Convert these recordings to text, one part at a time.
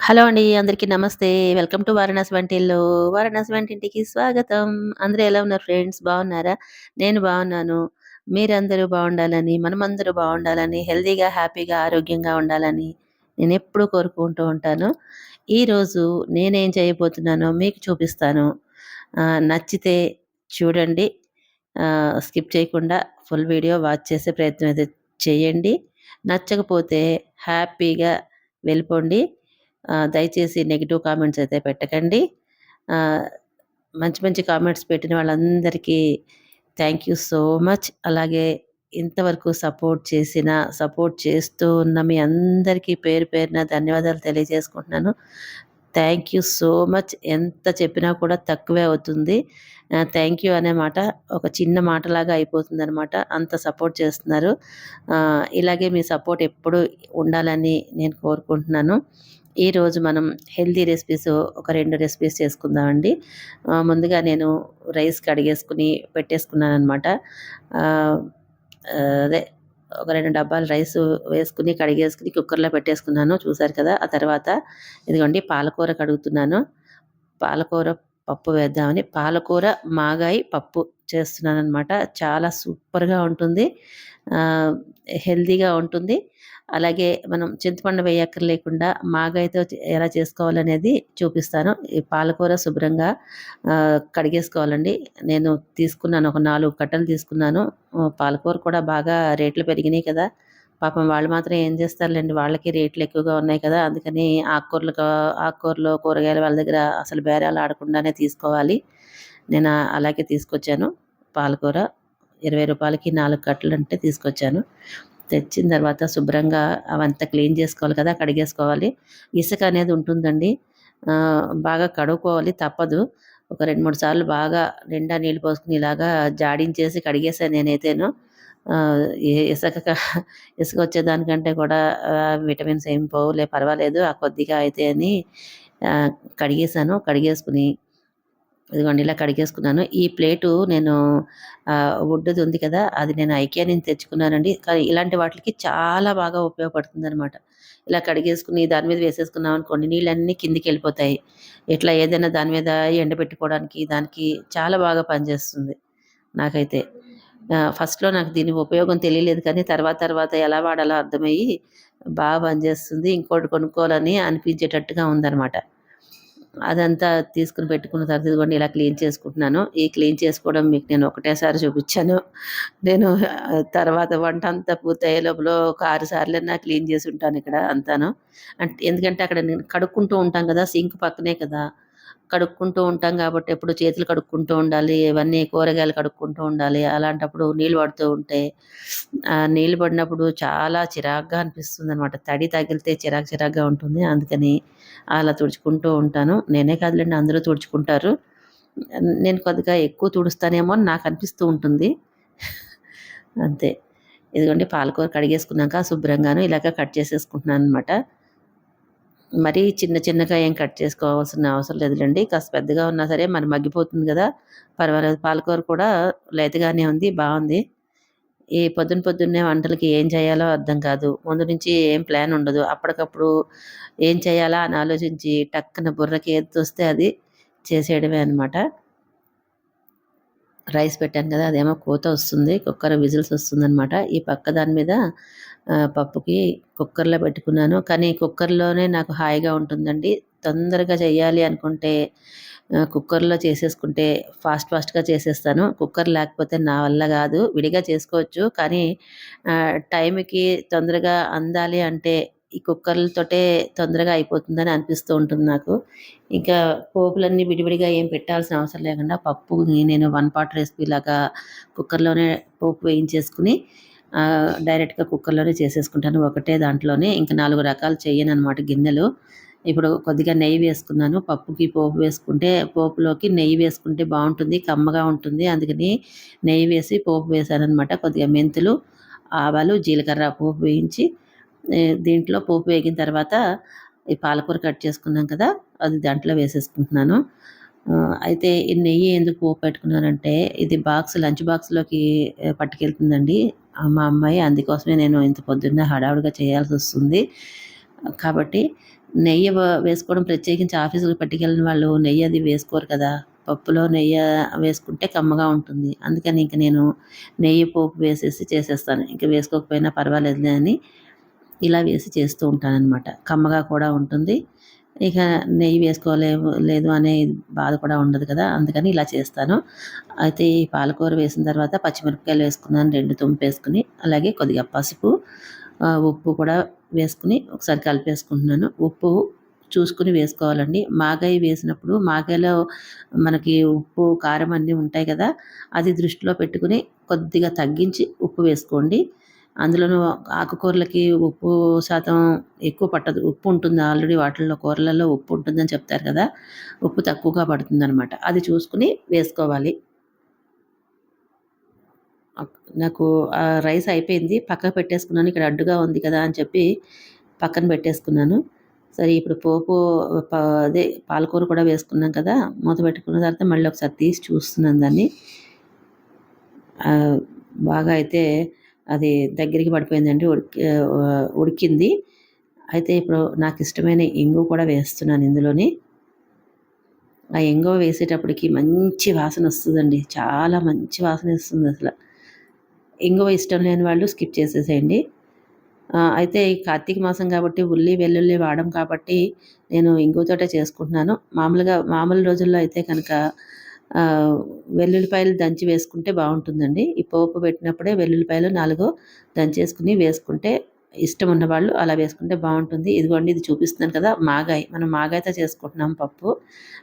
Hello అండి. అందరికీ నమస్తే. వెల్కమ్ టు వారణాసి వంటిల్లు. వారణాసి వంటింటికి స్వాగతం. అందరూ ఎలా ఉన్నారు ఫ్రెండ్స్? బాగున్నారా? నేను బాగున్నాను. మీరందరూ బాగుండాలని, మనమందరూ బాగుండాలని, హెల్తీగా, హ్యాపీగా, ఆరోగ్యంగా ఉండాలని నేనెప్పుడూ కోరుకుంటూ ఉంటాను. ఈరోజు నేనేం చేయబోతున్నానో మీకు చూపిస్తాను. నచ్చితే చూడండి. స్కిప్ చేయకుండా ఫుల్ వీడియో వాచ్ చేసే ప్రయత్నం అయితే చేయండి. నచ్చకపోతే హ్యాపీగా వెళ్ళిపోండి. దయచేసి నెగెటివ్ కామెంట్స్ అయితే పెట్టకండి. ఆహ్, మంచి మంచి కామెంట్స్ పెట్టిన వాళ్ళందరికీ థ్యాంక్ యూ సో మచ్. అలాగే ఇంతవరకు సపోర్ట్ చేస్తూ ఉన్న మీ అందరికీ పేరు పేరున ధన్యవాదాలు తెలియజేసుకుంటున్నాను. Thank you so much. ఎంత చెప్పినా కూడా తక్కువే అవుతుంది. థ్యాంక్ యూ అనే మాట ఒక చిన్న మాటలాగా అయిపోతుందనమాట. అంత సపోర్ట్ చేస్తున్నారు. ఇలాగే మీ సపోర్ట్ ఎప్పుడూ ఉండాలని నేను కోరుకుంటున్నాను. ఈరోజు మనం హెల్తీ రెసిపీస్ ఒక 2 రెసిపీస్ చేసుకుందామండి. ముందుగా నేను రైస్ కడిగేసుకొని పెట్టేసుకున్నాననమాట. ఆహ్, అదే ఒక 2 డబ్బాలు రైసు వేసుకొని, కడిగేసుకొని కుక్కర్‌లో పెట్టేసుకున్నాను. చూసారు కదా! ఆ తర్వాత ఇదిగోండి పాలకూర కడుగుతున్నాను. పాలకూర పప్పు వేద్దామని పాలకూర, మాగాయి పప్పు చేస్తున్నాననమాట. చాలా సూపర్‌గా ఉంటుంది. ఆహ్, హెల్తీగా ఉంటుంది. అలాగే మనం చింతపండు వేయక్కర్లేకుండా మాగాయితో ఎలా చేసుకోవాలనేది చూపిస్తాను. ఈ పాలకూర శుభ్రంగా కడిగేసుకోవాలండి. నేను తీసుకున్నాను, ఒక 4 కట్టలు తీసుకున్నాను. పాలకూర కూడా బాగా రేట్లు పెరిగినాయి కదా! పాపం వాళ్ళు మాత్రం ఏం చేస్తారులెండి. వాళ్ళకి రేట్లు ఎక్కువగా ఉన్నాయి కదా! అందుకని ఆకుకూరలు, కూరగాయలు వాళ్ళ దగ్గర అసలు బేరాలు ఆడకుండానే తీసుకోవాలి. నేను అలాగే తీసుకొచ్చాను. పాలకూర రూ. 20కి 4 కట్టలంటే తీసుకొచ్చాను. తెచ్చిన తర్వాత శుభ్రంగా అవంతా క్లీన్ చేసుకోవాలి కదా! కడిగేసుకోవాలి. ఇసుక అనేది ఉంటుందండి. బాగా కడుక్కోవాలి తప్పదు. ఒక 2, 3 సార్లు బాగా నిండా నీళ్ళు పోసుకొని ఇలాగా జాడించేసి కడిగేసాను నేనైతేను. ఆహ్, ఎ ఇసక క ఇసుక వచ్చేదానికంటే కూడా విటమిన్స్ ఏం పోవులే పర్వాలేదు. ఆ కొద్దిగా అయితే అని ఆహ్, కడిగేసాను. కడిగేసుకొని ఇదిగోండి ఇలా కడిగేసుకున్నాను. ఈ ప్లేటు నేను వుడ్‌ది ఉంది కదా! అది నేను ఐకియా నుంచి తెచ్చుకున్నానండి. కానీ ఇలాంటి వాటిలకి చాలా బాగా ఉపయోగపడుతుందనమాట. ఇలా కడిగేసుకొని దాని మీద వేసేసుకున్నామనుకోండి నీళ్ళన్నీ కిందకెళ్ళిపోతాయి. ఇట్లా ఏదైనా దాని మీద ఎండబెట్టుకోవడానికి దానికి చాలా బాగా పనిచేస్తుంది నాకైతే. ఫస్ట్‌లో నాకు దీని ఉపయోగం తెలియలేదు కానీ తర్వాత తర్వాత ఎలా వాడాలో అర్థమయ్యి బాగా పనిచేస్తుంది. ఇంకోటి కొనుక్కోవాలని అనిపించేటట్టుగా ఉందనమాట. అదంతా తీసుకొని పెట్టుకున్న తర్వాత ఇదిగోండి ఇలా క్లీన్ చేసుకుంటున్నాను. ఈ క్లీన్ చేసుకోవడం మీకు నేను ఒకటేసారి చూపిచ్చాను. నేను తర్వాత వంటంతా పూర్తయ్యే లోపల ఒక 6 సార్లన్నా క్లీన్ చేసుంటాను ఇక్కడ అంతాను. ఎందుకంటే అక్కడ నేను కడుక్కుంటూ ఉంటాం కదా! సింక్ పక్కనే కదా! కడుక్కుంటూ ఉంటాం కాబట్టి ఎప్పుడు చేతులు కడుక్కుంటూ ఉండాలి. ఇవన్నీ కూరగాయలు కడుక్కుంటూ ఉండాలి. అలాంటప్పుడు నీళ్ళు పడుతూ ఉంటే నీళ్ళు పడినప్పుడు చాలా చిరాకుగా అనిపిస్తుందనమాట. తడి తగిలితే చిరాకుగా ఉంటుంది. అందుకని అలా తుడుచుకుంటూ ఉంటాను. నేనే కాదులెండి అందరూ తుడుచుకుంటారు. నేను కొద్దిగా ఎక్కువ తుడుస్తానేమో అని నాకు అనిపిస్తూ ఉంటుంది. అంతే. ఇదిగోండి పాలకూర కడిగేసుకున్నాక శుభ్రంగాను ఇలాగ కట్ చేసేసుకుంటున్నాననమాట. మరీ చిన్నగా ఏం కట్ చేసుకోవాల్సిన అవసరం లేదులెండి. కాస్త పెద్దగా ఉన్నా సరే మరి మగ్గిపోతుంది గదా! పర్వాలేదు. పాలకూర కూడా లేతగానే ఉంది. బావుంది. ఈ పొద్దున్నే వంటలకి ఏం చేయాలో అర్థం కాదు. ముందు నుంచి ఏం ప్లాన్ ఉండదు. అప్పటికప్పుడు ఏం చేయాలా అని ఆలోచించి టక్కున బుర్రకి ఏది తోస్తే అది చేసేయడమే అనమాట. రైస్ పెట్టాను కదా! అదేమో కూత వస్తుంది. కుక్కర్ విజిల్స్ వస్తుందనమాట. ఈ పక్క దాని మీద పప్పుకి కుక్కర్‌లో పెట్టుకున్నాను. కానీ కుక్కర్‌లోనే నాకు హాయిగా ఉంటుందండి. తొందరగా చేయాలి అనుకుంటే కుక్కర్‌లో చేసేసుకుంటే ఫాస్ట్‌గా చేసేస్తాను. కుక్కర్ లేకపోతే నా వల్ల గాదు. విడిగా చేసుకోవచ్చు. కానీ టైంకి తొందరగా అందాలి అంటే ఈ కుక్కర్‌లతోటే తొందరగా అయిపోతుందని అనిపిస్తూ ఉంటుంది నాకు. ఇంకా పోపులన్నీ విడివిడిగా ఏం పెట్టాల్సిన అవసరం లేకుండా పప్పుని నేను వన్ పాట్ రెసిపీ లాగా కుక్కర్‌లోనే పోపు వేయించేసుకొని డైరెక్ట్‌గా కుక్కర్‌లోనే చేసేసుకుంటాను. ఒకటే దాంట్లోనే ఇంక 4 రకాలు చెయ్యననమాట గిన్నెలు. ఇప్పుడు కొద్దిగా నెయ్యి వేసుకున్నాను. పప్పుకి పోపు వేసుకుంటే పోపులోకి నెయ్యి వేసుకుంటే బావుంటుంది. కమ్మగా ఉంటుంది. అందుకని నెయ్యి వేసి పోపు వేశాననమాట. కొద్దిగా మెంతులు, ఆవాలు, జీలకర్ర పోపు వేయించి దీంట్లో పోపు వేగిన తర్వాత ఈ పాలకూర కట్ చేసుకున్నాం కదా! అది దాంట్లో వేసేసుకుంటున్నాను. అయితే ఈ నెయ్యి ఎందుకు పోపు పెట్టుకున్నానంటే ఇది లంచ్ బాక్స్‌లోకి పట్టుకెళ్తుందండి మా అమ్మాయి. అందుకోసమే నేను ఇంత పొద్దున్నే హడావుడిగా చేయాల్సొస్తుంది. కాబట్టి నెయ్యి వేసుకోవడం ప్రత్యేకించి ఆఫీసుకి పట్టుకెళ్ళిన వాళ్ళు నెయ్యి అది వేసుకోరు కదా! పప్పులో నెయ్యి వేసుకుంటే కమ్మగా ఉంటుంది. అందుకని ఇంక నేను నెయ్యి పోపు వేసేసి చేసేస్తాను. ఇంక వేసుకోకపోయినా పర్వాలేదులే అని ఇలా వేసి చేస్తూ ఉంటాననమాట. కమ్మగా కూడా ఉంటుంది. ఇక నెయ్యి వేసుకోలేము లేదు అనే బాధ కూడా ఉండదు కదా! అందుకని ఇలా చేస్తాను. అయితే ఈ పాలకూర వేసిన తర్వాత పచ్చిమిరపకాయలు వేసుకున్నాను 2 తుంపేసుకొని, అలాగే కొద్దిగా పసుపు, ఉప్పు కూడా వేసుకొని ఒకసారి కలిపేసుకుంటున్నాను. ఉప్పు చూసుకొని వేసుకోవాలండి. మాగాయి వేసినప్పుడు మాగాయిలో మనకి ఉప్పు, కారం అన్నీ ఉంటాయి కదా! అది దృష్టిలో పెట్టుకొని కొద్దిగా తగ్గించి ఉప్పు వేసుకోండి. అందులోనూ ఆకుకూరలకి ఉప్పు శాతం ఎక్కువ పట్టదు. ఉప్పు ఉంటుంది ఆల్రెడీ వాటిల్లో కూరలలో ఉప్పు ఉంటుందని చెప్తారు కదా! ఉప్పు తక్కువగా పడుతుందనమాట. అది చూసుకొని వేసుకోవాలి. నాకు రైస్ అయిపోయింది. పక్కకు పెట్టేసుకున్నాను. ఇక్కడ అడ్డుగా ఉంది కదా అని చెప్పి పక్కన పెట్టేసుకున్నాను. సరే ఇప్పుడు పోపు ప అదే పాలకూర కూడా వేసుకున్నాం కదా! మూత పెట్టుకున్న తర్వాత మళ్ళీ ఒకసారి తీసి చూస్తున్నాను దాన్ని. బాగా అయితే అది దగ్గరికి పడిపోయిందండి. ఉడికింది. అయితే ఇప్పుడు నాకిష్టమైన ఇంగువ కూడా వేస్తున్నాను ఇందులోని. ఆ ఇంగువ వేసేటప్పటికి మంచి వాసనొస్తదండి. చాలా మంచి వాసనొస్తుందసల. ఇంగువ ఇష్టం లేని వాళ్ళు స్కిప్ చేసేసేయండి. అయితే ఈ కార్తీక మాసం కాబట్టి ఉల్లి, వెల్లుల్లి వాడం కాబట్టి నేను ఇంగువతోటే చేసుకుంటున్నాను. మామూలు రోజుల్లో అయితే కనుక వెల్లుల్లిపాయలు దంచి వేసుకుంటే బావుంటుందండి. ఈ పోపు పెట్టినప్పుడే వెల్లుల్లిపాయలు 4 దంచేసుకొని వేసుకుంటే ఇష్టం ఉన్నవాళ్ళు అలా వేసుకుంటే బావుంటుంది. ఇదిగోండి ఇది చూపిస్తున్నాను కదా! మాగాయి. మనం మాగాయితో చేసుకుంటున్నాం పప్పు.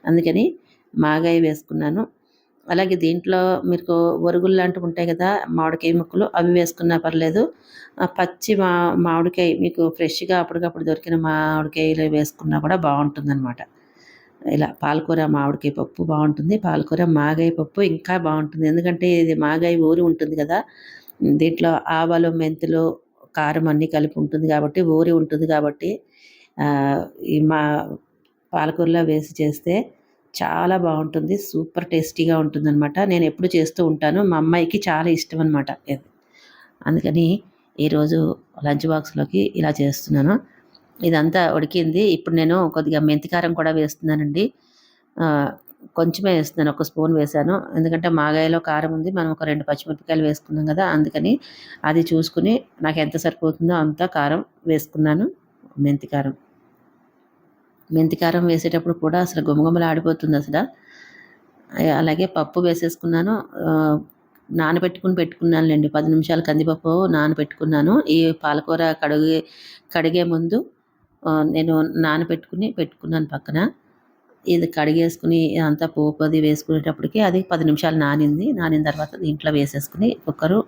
అందుకని మాగాయి వేసుకున్నాను. అలాగే దీంట్లో మీకు ఒరుగులు లాంటివి ఉంటాయి కదా! మామిడికాయ ముక్కలు అవి వేసుకున్నా పర్లేదు. పచ్చి మామిడికాయ మీకు ఫ్రెష్‌గా అప్పటికప్పుడు దొరికిన మామిడికాయలు వేసుకున్నా కూడా బావుంటుందనమాట. ఇలా పాలకూర మామిడికాయ పప్పు బావుంటుంది. పాలకూర మాగాయ పప్పు ఇంకా బావుంటుంది. ఎందుకంటే ఇది మాగాయ ఊరి ఉంటుంది కదా! దీంట్లో ఆవాలు, మెంతులు, కారం అన్నీ కలిపి ఉంటుంది కాబట్టి ఊరి ఉంటుంది కాబట్టి ఈ పాలకూరలో వేసి చేస్తే చాలా బావుంటుంది. సూపర్ టేస్టీగా ఉంటుందనమాట. నేనెప్పుడు చేస్తూ ఉంటాను. మా అమ్మాయికి చాలా ఇష్టం అనమాట ఇది. అందుకని ఈరోజు లంచ్ బాక్స్‌లోకి ఇలా చేస్తున్నాను. ఇదంతా ఉడికింది. ఇప్పుడు నేను కొద్దిగా మెంతి కారం కూడా వేస్తున్నానండి. ఆహ్, కొంచెమే వేస్తున్నాను. ఒక స్పూన్ వేశాను. ఎందుకంటే మాగాయలో కారం ఉంది. మనం ఒక 2 పచ్చిమిరపకాయలు వేసుకున్నాం గదా! అందుకని అది చూసుకొని నాకెంత సరిపోతుందో అంత కారం వేసుకున్నాను. మెంతి కారం. మెంతి కారం వేసేటప్పుడు కూడా అసలు గుమగుమలాడిపోతుందసల. అలాగే పప్పు వేసేసుకున్నాను. పెట్టుకున్నానులెండి. 10 నిమిషాలు కందిపప్పు నానబెట్టుకున్నాను. ఈ పాలకూర కడిగే ముందు నేను పెట్టుకున్నాను పక్కన. ఇది కడిగేసుకొని అంతా పోపు అది వేసుకునేటప్పటికి అది 10 నిమిషాలు నానింది. నానిన తర్వాత దీంట్లో వేసేసుకొని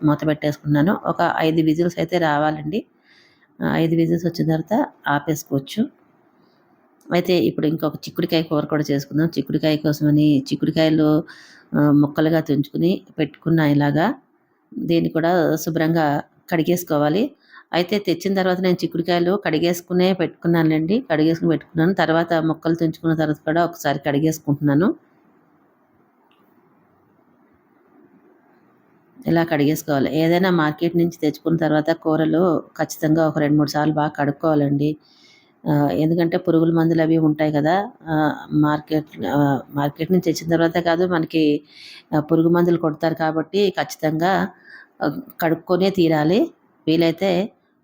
మూత పెట్టేసుకున్నాను. ఒక 5 విజిల్స్ అయితే రావాలండి. 5 విజిల్స్ వచ్చిన తర్వాత ఆపేసుకోవచ్చు. అయితే ఇప్పుడు ఇంకొక చిక్కుడుకాయ కూర కూడా చేసుకుందాం. చిక్కుడుకాయ కోసమని చిక్కుడుకాయలు ముక్కలుగా తుంచుకొని పెట్టుకున్నా ఇలాగా. దీన్ని కూడా శుభ్రంగా కడిగేసుకోవాలి. అయితే తెచ్చిన తర్వాత నేను చిక్కుడుకాయలు కడిగేసుకునే పెట్టుకున్నానులెండి. కడిగేసుకొని పెట్టుకున్నాను. తర్వాత ముక్కలు తుంచుకున్న తర్వాత కూడా ఒకసారి కడిగేసుకుంటున్నాను. ఇలా కడిగేసుకోవాలి. ఏదైనా మార్కెట్ నుంచి తెచ్చుకున్న తర్వాత కూరలు ఖచ్చితంగా ఒక 2, 3 సార్లు బాగా కడుక్కోవాలండి. ఎందుకంటే పురుగుల మందులు అవి ఉంటాయి కదా! మార్కెట్ నుంచి తెచ్చిన తర్వాతే కాదు మనకి పురుగు మందులు కొడతారు కాబట్టి ఖచ్చితంగా కడుక్కొనే తీరాలి. వీలైతే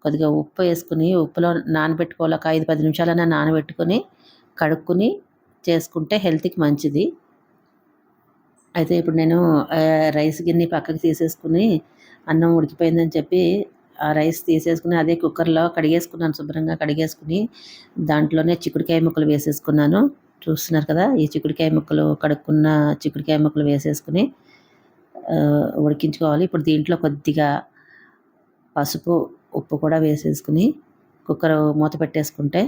కొద్దిగా ఉప్పు వేసుకొని ఉప్పులో నానబెట్టుకోవాలి. ఒక 5, 10 నిమిషాలైనా నానబెట్టుకొని కడుక్కొని చేసుకుంటే హెల్త్‌కి మంచిది. అయితే ఇప్పుడు నేను రైస్ గిన్నె పక్కకు తీసేసుకొని అన్నం ఉడికిపోయిందని చెప్పి ఆ రైస్ తీసేసుకొని అదే కుక్కర్‌లో కడిగేసుకున్నాను. శుభ్రంగా కడిగేసుకొని దాంట్లోనే చిక్కుడుకాయ ముక్కలు వేసేసుకున్నాను. చూస్తున్నారు కదా! ఈ చిక్కుడుకాయ ముక్కలు కడుక్కున్న చిక్కుడుకాయ ముక్కలు వేసేసుకొని ఉడికించుకోవాలి. ఇప్పుడు దీంట్లో కొద్దిగా పసుపు, ఉప్పు కూడా వేసేసుకొని కుక్కర్ మూత పెట్టేసుకుంటే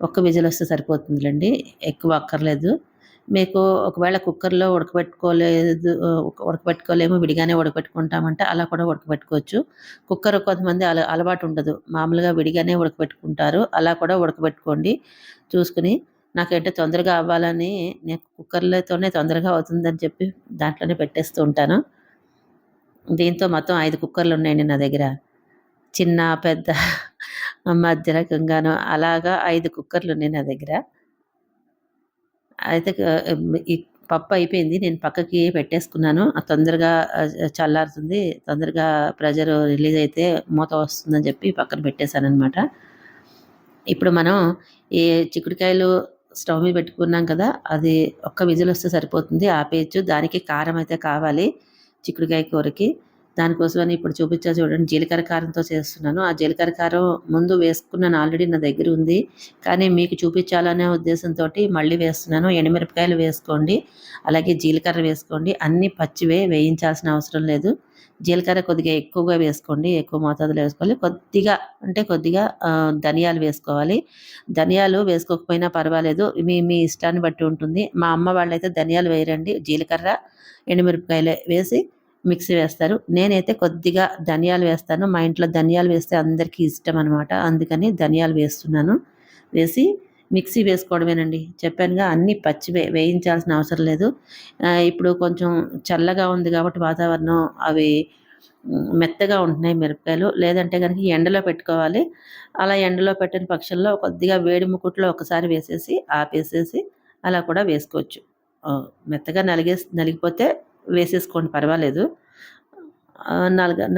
ఒక్క విజిల్ వస్తే సరిపోతుందిలెండి. ఎక్కువ అక్కర్లేదు. మీకు ఒకవేళ కుక్కర్‌లో ఉడకబెట్టుకోలేము విడిగానే ఉడకబెట్టుకుంటామంటే అలా కూడా ఉడకబెట్టుకోవచ్చు. కుక్కర్ కొంతమంది అలవాటు ఉండదు. మామూలుగా విడిగానే ఉడకబెట్టుకుంటారు. అలా కూడా ఉడకబెట్టుకోండి చూసుకొని. నాకంటే తొందరగా అవ్వాలని నేను కుక్కర్‌లతోనే తొందరగా అవుతుందని చెప్పి దాంట్లోనే పెట్టేస్తూ ఉంటాను. దీంతో మొత్తం 5 కుక్కర్‌లున్నాయండి నా దగ్గర. చిన్న, పెద్ద మధ్య రకంగాను అలాగా 5 కుక్కర్లున్నాయి నా దగ్గర. అయితే ఈ పప్పు అయిపోయింది. నేను పక్కకి పెట్టేసుకున్నాను. తొందరగా చల్లారుతుంది. తొందరగా ప్రెషర్ రిలీజ్ అయితే మూత వస్తుందని చెప్పి పక్కన పెట్టేశాననమాట. ఇప్పుడు మనం ఈ చిక్కుడుకాయలు స్టవ్ మీద పెట్టుకున్నాం కదా! అది ఒక్క విజిల్ వస్తే సరిపోతుంది. ఆపేయొచ్చు. దానికి కారం అయితే కావాలి చిక్కుడుకాయ కూరకి. దానికోసమని ఇప్పుడు చూపించా చూడండి, జీలకర్ర కారంతో చేస్తున్నాను. ఆ జీలకర్ర కారం ముందు వేసుకున్నాను, ఆల్రెడీ నా దగ్గర ఉంది. కానీ మీకు చూపించాలనే ఉద్దేశంతోటి మళ్ళీ వేస్తున్నాను. ఎండుమిరపకాయలు వేసుకోండి, అలాగే జీలకర్ర వేసుకోండి. అన్నీ పచ్చివే, వేయించాల్సిన అవసరం లేదు. జీలకర్ర కొద్దిగా ఎక్కువగా వేసుకోండి, ఎక్కువ మోతాదులో వేసుకోవాలి. కొద్దిగా అంటే కొద్దిగా ధనియాలు వేసుకోవాలి. ధనియాలు వేసుకోకపోయినా పర్వాలేదు, మీ మీ ఇష్టాన్ని బట్టి ఉంటుంది. మా అమ్మ వాళ్ళైతే ధనియాలు వేయరండి, జీలకర్ర ఎండుమిరపకాయలే వేసి మిక్సీ వేస్తారు. నేనైతే కొద్దిగా ధనియాలు వేస్తాను. మా ఇంట్లో ధనియాలు వేస్తే అందరికీ ఇష్టం అనమాట. అందుకని ధనియాలు వేస్తున్నాను. వేసి మిక్సీ వేసుకోవడమేనండి. చెప్పానుగా, అన్నీ పచ్చివే, వేయించాల్సిన అవసరం లేదు. ఇప్పుడు కొంచెం చల్లగా ఉంది కాబట్టి వాతావరణం, అవి మెత్తగా ఉంటున్నాయి మిరపకాయలు. లేదంటే కనుక ఎండలో పెట్టుకోవాలి. అలా ఎండలో పెట్టిన పక్షంలో కొద్దిగా వేడి ముకుట్లో ఒకసారి వేసేసి ఆపేసేసి అలా కూడా వేసుకోవచ్చు. మెత్తగా నలిగిపోతే వేసేసుకోండి, పర్వాలేదు.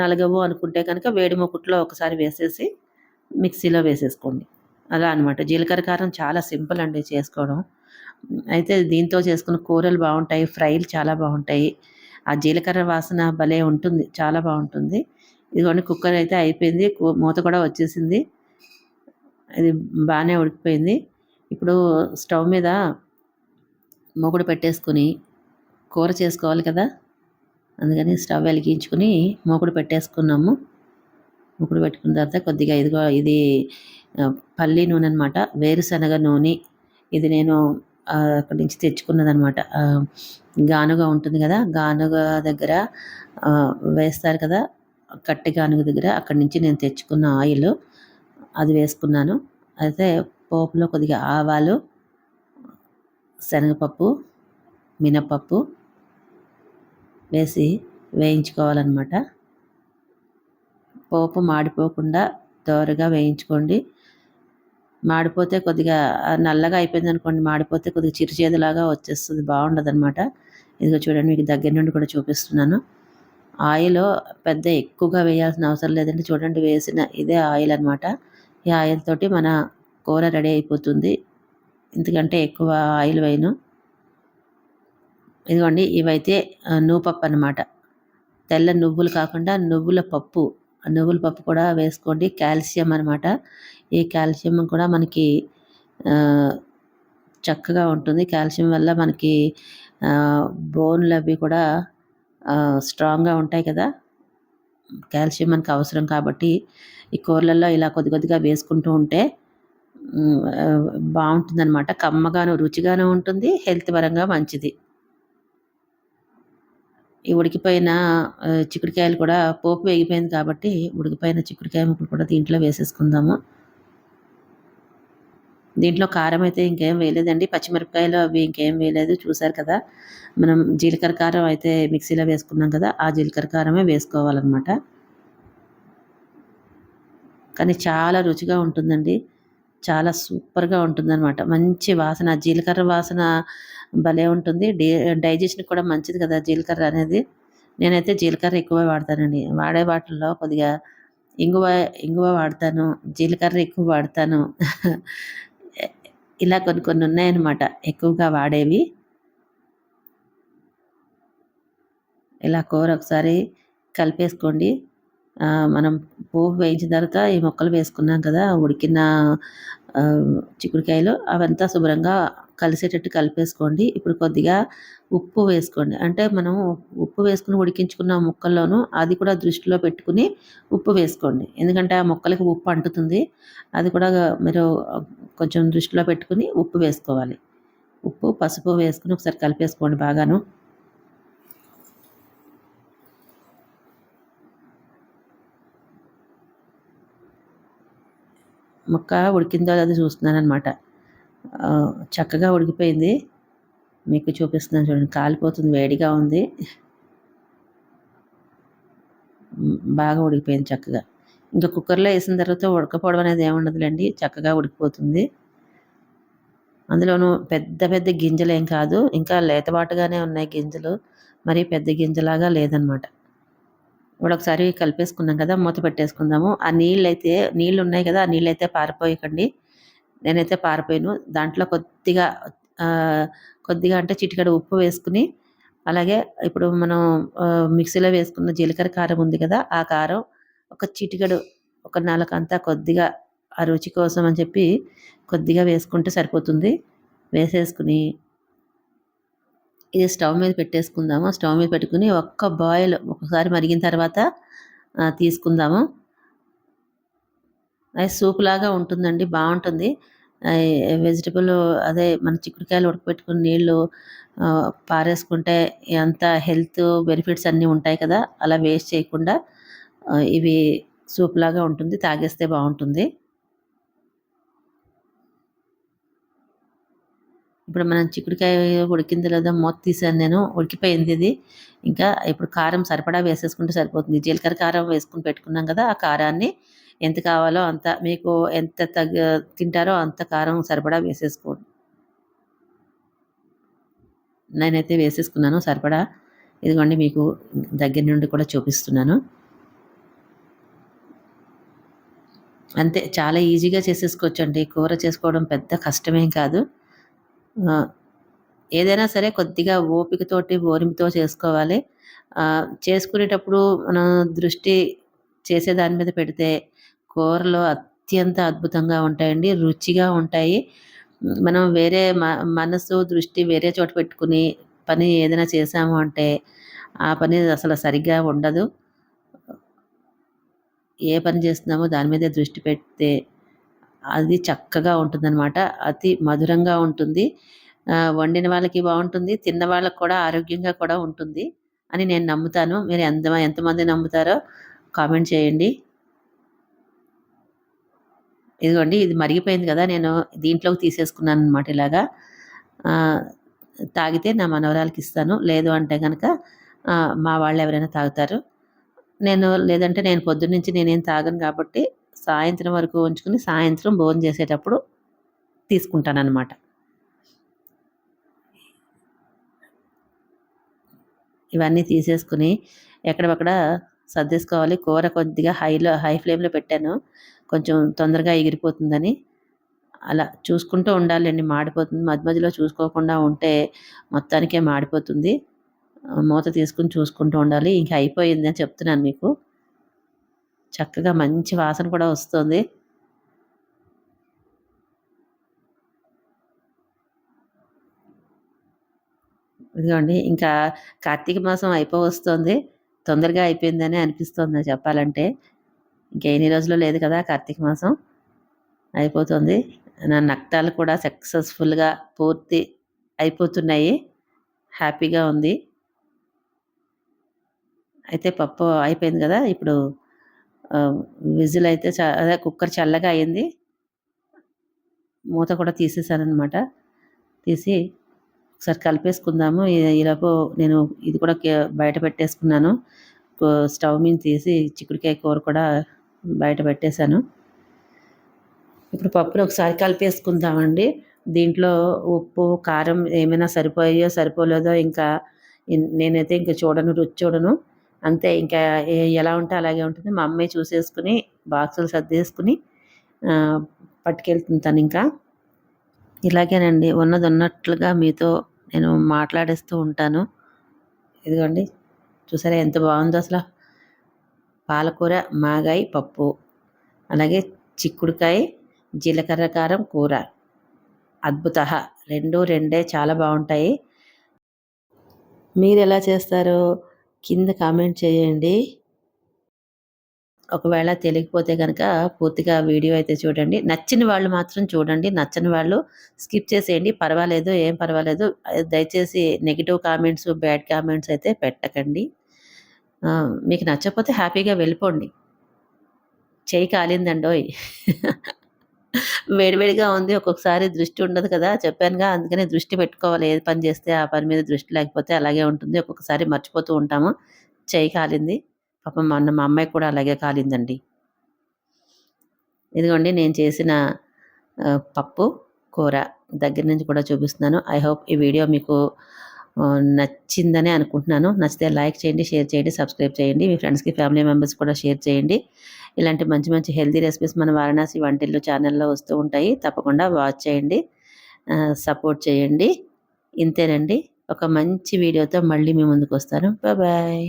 నలగవు అనుకుంటే కనుక వేడి మూకుట్లో ఒకసారి వేసేసి మిక్సీలో వేసేసుకోండి. అలా అనమాట. జీలకర్ర కారం చాలా సింపుల్ అండి చేసుకోవడం. అయితే దీంతో చేసుకున్న కూరలు బాగుంటాయి, ఫ్రైలు చాలా బాగుంటాయి. ఆ జీలకర్ర వాసన భలే ఉంటుంది, చాలా బాగుంటుంది. ఇదిగోండి, కుక్కర్ అయితే అయిపోయింది, మూత కూడా వచ్చేసింది. ఇది బాగానే ఉడికిపోయింది. ఇప్పుడు స్టవ్ మీద మూకుడు పెట్టేసుకుని కూర చేసుకోవాలి కదా! అందుకని స్టవ్ వెలిగించుకుని మూకుడు పెట్టేసుకున్నాము. మూకుడు పెట్టుకున్న తర్వాత కొద్దిగా ఇదిగో ఇది పల్లి నూనె అనమాట, వేరుశనగ నూనె. ఇది నేను అక్కడి నుంచి తెచ్చుకున్నదనమాట. గానుగ ఉంటుంది కదా, గానుగ దగ్గర వేస్తారు కదా, కట్టె గానుగ దగ్గర, అక్కడి నుంచి నేను తెచ్చుకున్న ఆయిల్ అది వేసుకున్నాను. అయితే పోపులో కొద్దిగా ఆవాలు, శనగపప్పు, మినపప్పు వేసి వేయించుకోవాలన్నమాట. పోపు మాడిపోకుండా దోరగా వేయించుకోండి. మాడిపోతే కొద్దిగా నల్లగా అయిపోయింది అనుకోండి, మాడిపోతే కొద్దిగా చిరుచేదులాగా వచ్చేస్తుంది, బాగుండదనమాట. ఇదిగో చూడండి, మీకు దగ్గర నుండి కూడా చూపిస్తున్నాను. ఆయిల్ పెద్ద ఎక్కువగా వేయాల్సిన అవసరం లేదండి. చూడండి, వేసిన ఇదే ఆయిల్ అనమాట. ఈ ఆయిల్ తోటి మన కూర రెడీ అయిపోతుంది. ఎందుకంటే ఎక్కువ ఆయిల్ వేయను. ఇదిగోండి, ఇవైతే నువ్వుపప్పు అనమాట. తెల్ల నువ్వులు కాకుండా నువ్వుల పప్పు. నువ్వుల పప్పు కూడా వేసుకోండి, కాల్షియం అనమాట. ఈ కాల్షియం కూడా మనకి చక్కగా ఉంటుంది. కాల్షియం వల్ల మనకి బోన్లు అవి కూడా స్ట్రాంగ్గా ఉంటాయి కదా. కాల్షియం మనకు అవసరం కాబట్టి ఈ కూరలలో ఇలా కొద్ది కొద్దిగా వేసుకుంటూ ఉంటే బాగుంటుందన్నమాట. కమ్మగాను రుచిగాను ఉంటుంది, హెల్త్ పరంగా మంచిది. ఈ ఉడికిపోయిన చిక్కుడుకాయలు కూడా పోపు వేగిపోయింది కాబట్టి ఉడికిపోయిన చిక్కుడుకాయ ముక్కలు కూడా దీంట్లో వేసేసుకుందాము. దీంట్లో కారం అయితే ఇంకేం వేయలేదండి, పచ్చిమిరపకాయలు అవి ఇంకేం వేయలేదు. చూసారు కదా, మనం జీలకర్ర కారం అయితే మిక్సీలో వేసుకున్నాం కదా, ఆ జీలకర్ర కారమే వేసుకోవాలన్నమాట. కానీ చాలా రుచిగా ఉంటుందండి, చాలా సూపర్గా ఉంటుందన్నమాట. మంచి వాసన, జీలకర్ర వాసన భలే ఉంటుంది. డైజెషన్ కూడా మంచిది కదా జీలకర్ర అనేది. నేనైతే జీలకర్ర ఎక్కువ వాడతానండి. వాడే వాటిల్లో కొద్దిగా ఇంగువ ఇంగువ వాడతాను, జీలకర్ర ఎక్కువ వాడతాను. ఇలా కొన్ని కొన్ని ఉన్నాయన్నమాట ఎక్కువగా వాడేవి. ఇలా కూర ఒకసారి కలిపేసుకోండి. మనం పోపు వేయించిన తర్వాత ఈ ముక్కలు వేసుకున్నాం కదా, ఉడికిన చిక్కుడుకాయలు అవంతా శుభ్రంగా కలిసేటట్టు కలిపేసుకోండి. ఇప్పుడు కొద్దిగా ఉప్పు వేసుకోండి. అంటే మనం ఉప్పు వేసుకుని ఉడికించుకున్న ముక్కల్లోనూ అది కూడా దృష్టిలో పెట్టుకుని ఉప్పు వేసుకోండి. ఎందుకంటే ఆ ముక్కలకి ఉప్పు అంటుతుంది. అది కూడా మీరు కొంచెం దృష్టిలో పెట్టుకుని ఉప్పు వేసుకోవాలి. ఉప్పు, పసుపు వేసుకుని ఒకసారి కలిపేసుకోండి బాగాను. ముక్క ఉడికిందో లేదో చూస్తున్నాను అనమాట. చక్కగా ఉడికిపోయింది. మీకు చూపిస్తున్నాను చూడండి, కాలిపోతుంది, వేడిగా ఉంది. బాగా ఉడికిపోయింది చక్కగా. ఇంకా కుక్కర్లో వేసిన తర్వాత ఉడకపోవడం అనేది ఏముండదులేండి, చక్కగా ఉడికిపోతుంది. అందులోనూ పెద్ద పెద్ద గింజలేం కాదు, ఇంకా లేతబాటుగానే ఉన్నాయి గింజలు, మరి పెద్ద గింజలాగా లేదనమాట. ఇప్పుడు ఒకసారి కలిపేసుకున్నాం కదా, మూత పెట్టేసుకుందాము. ఆ నీళ్ళు ఉన్నాయి కదా, ఆ నీళ్ళైతే పారిపోయకండి. నేనైతే పారిపోయాను. దాంట్లో కొద్దిగా అంటే చిటికెడు ఉప్పు వేసుకుని, అలాగే ఇప్పుడు మనం మిక్సీలో వేసుకున్న జీలకర్ర కారం ఉంది కదా, ఆ కారం ఒక చిటికెడు, ఒక నాలుకంతా కొద్దిగా ఆ రుచి కోసం అని చెప్పి కొద్దిగా వేసుకుంటే సరిపోతుంది. వేసేసుకుని ఇది స్టవ్ మీద పెట్టేసుకుందాము. స్టవ్ మీద పెట్టుకుని ఒక్క బాయిల్ ఒకసారి మరిగిన తర్వాత తీసుకుందాము. అది సూప్‌లాగా ఉంటుందండి, బావుంటుంది. వెజిటబుల్ అదే మన చిక్కుడుకాయలు ఉడకబెట్టుకుని నీళ్ళు పారేసుకుంటే ఎంత హెల్త్ బెనిఫిట్స్ అన్నీ ఉంటాయి కదా, అలా వేస్ట్ చేయకుండా ఇవి సూప్‌లాగా ఉంటుంది, తాగేస్తే బావుంటుంది. ఇప్పుడు మనం చిక్కుడుకాయ ఉడికిందో లేదో మూత తీసాను నేను, ఉడికిపోయింది ఇది. ఇంకా ఇప్పుడు కారం సరిపడా వేసేసుకుంటే సరిపోతుంది. జీలకర్ర కారం వేసుకొని పెట్టుకున్నాం కదా, ఆ కారాన్ని ఎంత కావాలో అంత, మీకు ఎంత తింటారో అంత కారం సరిపడా వేసేసుకోండి. నేనైతే వేసేసుకున్నాను సరిపడా. ఇదిగోండి మీకు దగ్గర నుండి కూడా చూపిస్తున్నాను. అంతే, చాలా ఈజీగా చేసేసుకోవచ్చండి. కూర చేసుకోవడం పెద్ద కష్టమేం కాదు. ఏదైనా సరే కొద్దిగా ఓపికతోటి, ఓర్మితో చేసుకోవాలి. చేసుకునేటప్పుడు మనం దృష్టి చేసేదాని మీద పెడితే కూరలు అత్యంత అద్భుతంగా ఉంటాయండి, రుచిగా ఉంటాయి. మనం వేరే మనసు, దృష్టి వేరే చోట పెట్టుకుని పని ఏదైనా చేశాము అంటే, ఆ పని అసలు సరిగ్గా ఉండదు. ఏ పని చేస్తున్నామో దాని మీదే దృష్టి పెడితే అది చక్కగా ఉంటుందనమాట. అతి మధురంగా ఉంటుంది. వండిన వాళ్ళకి బావుంటుంది, తిన్న వాళ్ళకి కూడా ఆరోగ్యంగా కూడా ఉంటుంది అని నేను నమ్ముతాను. మీరు ఎంతమంది నమ్ముతారో కామెంట్ చేయండి. ఇదిగోండి ఇది మరిగిపోయింది కదా, నేను దీంట్లోకి తీసేసుకున్నాననమాట ఇలాగా. తాగితే నా మనవరాలకి ఇస్తాను, లేదు అంటే గనక మా వాళ్ళు ఎవరైనా తాగుతారు. లేదంటే నేను పొద్దున్నుంచి నేనేం తాగను కాబట్టి సాయంత్రం వరకు ఉంచుకుని సాయంత్రం భోజనం చేసేటప్పుడు తీసుకుంటాననమాట. ఇవన్నీ తీసేసుకుని ఎక్కడివక్కడ సర్దేసుకోవాలి. కూర కొద్దిగా హై ఫ్లేమ్‌లో పెట్టాను, కొంచెం తొందరగా ఎగిరిపోతుందని. అలా చూసుకుంటూ ఉండాలండి, మాడిపోతుంది. మధ్య మధ్యలో చూసుకోకుండా ఉంటే మొత్తానికే మాడిపోతుంది. మూత తీసుకొని చూసుకుంటూ ఉండాలి. ఇంక అయిపోయిందని చెప్తున్నాను మీకు. చక్కగా మంచి వాసన కూడా వస్తుంది. ఇదిగోండి ఇంకా కార్తీక మాసం అయిపోవస్తోంది. తొందరగా అయిపోయిందనే అనిపిస్తోంది చెప్పాలంటే. ఇంక ఎన్ని రోజులు లేదు కదా కార్తీక మాసం. అయిపోతుంది. నా నక్తాలు కూడా సక్సెస్‌ఫుల్‌గా పూర్తి అయిపోతున్నాయి. హ్యాపీగా ఉంది. అయితే పప్పు అయిపోయింది కదా, ఇప్పుడు విజిల్ అయితే అదే కుక్కర్ చల్లగా అయింది. మూత కూడా తీసేసాననమాట. తీసి ఒకసారి కలిపేసుకుందాము. ఈలోపు నేను ఇది కూడా బయట పెట్టేసుకున్నాను. స్టవ్ మీద తీసి చిక్కుడుకాయ కూర కూడా బయట పెట్టేశాను. ఇప్పుడు పప్పుని ఒకసారి కలిపేసుకుందామండి. దీంట్లో ఉప్పు, కారం ఏమైనా సరిపోయాయో సరిపోలేదో ఇంకా నేనైతే ఇంక చూడను, రుచి చూడను. అంతే, ఇంకా ఎలా ఉంటే అలాగే ఉంటుంది. మా అమ్మాయి చూసేసుకుని బాక్సులు సర్దేసుకుని పట్టుకెళ్తుంది తనింకా. ఇలాగేనండి, ఉన్నదున్నట్లుగా మీతో నేను మాట్లాడేస్తూ ఉంటాను. ఇదిగోండి చూసారా ఎంత బాగుందో అసల. పాలకూర, మాగాయి పప్పు, అలాగే చిక్కుడుకాయ, జీలకర్ర కారం కూర. అద్భుతః! రెండే చాలా బాగుంటాయి. మీరెలా చేస్తారో కింద కామెంట్ చేయండి. ఒకవేళ తెలియకపోతే గనక పూర్తిగా వీడియో అయితే చూడండి. నచ్చిన వాళ్ళు మాత్రం చూడండి, నచ్చని వాళ్ళు స్కిప్ చేసేయండి. పర్వాలేదు, ఏం పర్వాలేదు. దయచేసి నెగెటివ్ కామెంట్స్, బ్యాడ్ కామెంట్స్ అయితే పెట్టకండి. మీకు నచ్చకపోతే హ్యాపీగా వెళ్ళిపోండి. చెయ్యి కాలిందండోయ్! వేడివేడిగా ఉంది. ఒక్కొక్కసారి దృష్టి ఉండదు కదా, చెప్పానుగా. అందుకని దృష్టి పెట్టుకోవాలి. ఏది పని చేస్తే ఆ పని మీద దృష్టి లేకపోతే అలాగే ఉంటుంది. ఒక్కొక్కసారి మర్చిపోతూ ఉంటాము. చెయ్యి కాలింది. పాపం మొన్న మా అమ్మాయికి కూడా అలాగే కాలిందండి. ఇదిగోండి నేను చేసిన పప్పు కూర దగ్గర నుంచి కూడా చూపిస్తున్నాను. ఐ హోప్ ఈ వీడియో మీకు నచ్చిందని అనుకుంటున్నాను. నచ్చితే లైక్ చేయండి, షేర్ చేయండి, సబ్స్క్రైబ్ చేయండి. మీ ఫ్రెండ్స్కి, ఫ్యామిలీ మెంబర్స్ కూడా షేర్ చేయండి. ఇలాంటి మంచి మంచి హెల్తీ రెసిపీస్ మన వారణాసి వంటిల్లు ఛానల్లో వస్తూ ఉంటాయి. తప్పకుండా వాచ్ చేయండి, సపోర్ట్ చేయండి. ఇంతేనండి. ఒక మంచి వీడియోతో మళ్ళీ మీ ముందుకు వస్తాను. బాయ్.